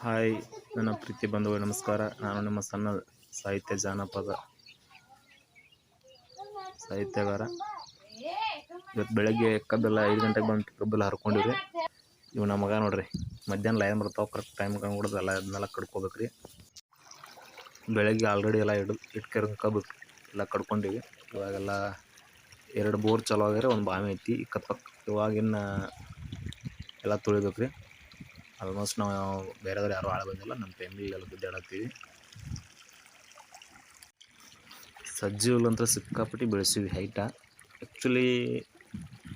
Hi ನನ್ನ ಪ್ರೀತಿ ಬಂಧುಗಳೇ ನಮಸ್ಕಾರ. ನಾನು ನಿಮ್ಮ ಸಣ್ಣ ಜಾನಪದ ಸಾಹಿತ್ಯಗಾರ. ಇವತ್ತು ಬೆಳಗ್ಗೆ ಕಬ್ಬೆಲ್ಲ 5 ಗಂಟೆಗೆ ಬಂದು ಕಬ್ಬೆಲ್ಲ ಹರ್ಕೊಂಡಿವ್ರಿ. ಇವು ನಮ್ಮ ಮಗ ನೋಡ್ರಿ, ಮಧ್ಯಾಹ್ನ ಲೈನ್ ಬರ್ತಾವೆ, ಕರೆಕ್ಟ್ ಟೈಮ್ ಕಂಡು ಅದನ್ನೆಲ್ಲ ಕಡ್ಕೋಬೇಕ್ರಿ. ಬೆಳಗ್ಗೆ ಆಲ್ರೆಡಿ ಎಲ್ಲ ಇಟ್ಕೆರ ಕಬ್ಬು ಎಲ್ಲ ಕಡ್ಕೊಂಡಿವಿ. ಇವಾಗೆಲ್ಲ 2 ಬೋರ್ ಚಾಲು ಆಗ್ಯಾರ, ಒಂದು ಬಾವಿ ಐತಿ ಇವಾಗಿನ ಎಲ್ಲ ತುಳಿಬೇಕ್ರಿ. ಆಲ್ಮೋಸ್ಟ್ ನಾವು ಬೇರೆದವ್ರು ಯಾರೂ ಆಳ ಬಂದಿಲ್ಲ, ನಮ್ಮ ಫ್ಯಾಮಿಲಿ ಎಲ್ಲ ಗುದ್ದಾಡತ್ತೀವಿ. ಸಜ್ಜಿ ಹುಲ್ಲಂತೂ ಸಿಕ್ಕಾಪಟ್ಟಿ ಬೆಳೆಸಿವಿ ಹೈಟ. Actually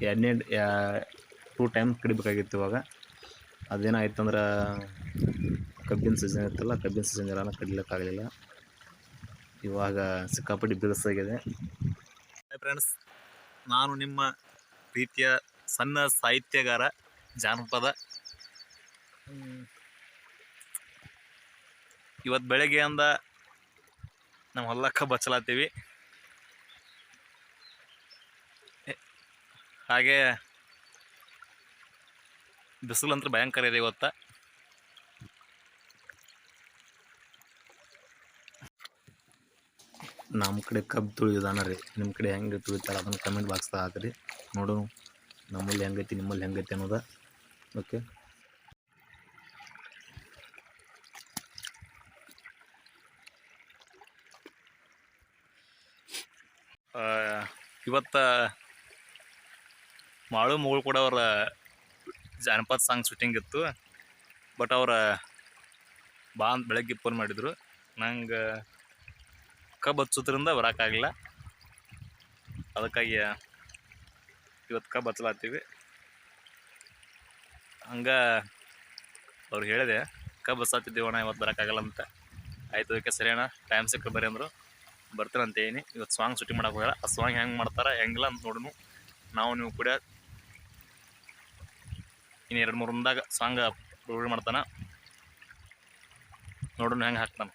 2 time ಕಡಿಬೇಕಾಗಿತ್ತು. ಇವಾಗ ಅದೇನಾಯ್ತಂದ್ರೆ ಕಬ್ಬಿನ ಸೀಸನ್ ಇತ್ತಲ್ಲ, ಕಬ್ಬಿನ ಸೀಸನ್ ಎಲ್ಲ ಕಡಿಲಿಕ್ಕಾಗಲಿಲ್ಲ. ಇವಾಗ ಸಿಕ್ಕಾಪಟ್ಟಿ ಬಿರುಸಾಗಿದೆ. ಫ್ರೆಂಡ್ಸ್, ನಾನು ನಿಮ್ಮ ಪ್ರೀತಿಯ ಸಣ್ಣ ಸಾಹಿತ್ಯಗಾರ ಜಾನಪದ. ಇವತ್ತು ಬೆಳಗ್ಗೆಯಿಂದ ನಮ್ಮ ಹೊಲಕ್ಕೆ ಬಚ್ಚಲಾತೀವಿ. ಹಾಗೆ ಬಿಸಿಲಂತೂ ಭಯಂಕರ ಇದೆ ಇವತ್ತು. ನಮ್ಮ ಕಡೆ ಕಬ್ಬು ತುಳಿದಾನ ರೀ. ನಿಮ್ಮ ಕಡೆ ಹೆಂಗೆ ತುಳಿತಾರೆ ಅದನ್ನು ಕಮೆಂಟ್ ಬಾಕ್ಸ್ದಾಗ ಹಾಕ್ರಿ, ನೋಡು ನಮ್ಮಲ್ಲಿ ಹೆಂಗೈತಿ ನಿಮ್ಮಲ್ಲಿ ಹೆಂಗೈತಿ ಅನ್ನೋದ. ಓಕೆ, ಇವತ್ತು ಮಾಳು ಮಗಳು ಕೂಡ ಅವರ ಜಾನಪದ ಸಾಂಗ್ ಶೂಟಿಂಗ್ ಇತ್ತು. ಬಟ್ ಅವ್ರ ಬಾ ಅಂತ ಬೆಳಗ್ಗೆ ಫೋನ್ ಮಾಡಿದರು. ನಂಗೆ ಕಬ್ಬು ಹಚ್ಚೋದ್ರಿಂದ ಬರೋಕ್ಕಾಗಲಿಲ್ಲ. ಅದಕ್ಕಾಗಿ ಇವತ್ತು ಕಬ್ಬು ಹಚ್ಚಲಾತೀವಿ. ಹಂಗೆ ಅವ್ರು ಹೇಳಿದೆ, ಕಬ್ಬು ಹಚ್ಚತ್ತಿದ್ದೀವಣ್ಣ ಇವತ್ತು ಬರೋಕ್ಕಾಗಲ್ಲ ಅಂತ. ಆಯಿತು, ಓಕೆ ಸರಿ ಅಣ್ಣ, ಟೈಮ್ ಸಿಕ್ಕರೆ ಬರ್ರಿ ಅಂದರು. ಬರ್ತಾರೆ ಅಂತ ಹೇಳಿ ಇವತ್ತು ಸಾಂಗ್ ಶೂಟಿಂಗ್ ಮಾಡೋಕೆ ಹೋಗಲ್ಲ. ಆ ಸಾಂಗ್ ಹೆಂಗೆ ಮಾಡ್ತಾರೆ ಹೆಂಗಿಲ್ಲ ಅಂತ ನೋಡೋಣ. ನೀವು ಕೂಡ ಇನ್ನು 2-3 ದಿನದಾಗ ಸಾಂಗ್ ಅಪ್ಲೋಡ್ ಮಾಡ್ತಾನೆ, ನೋಡೋಣ ಹೆಂಗೆ ಹಾಕ್ತಾನೆ.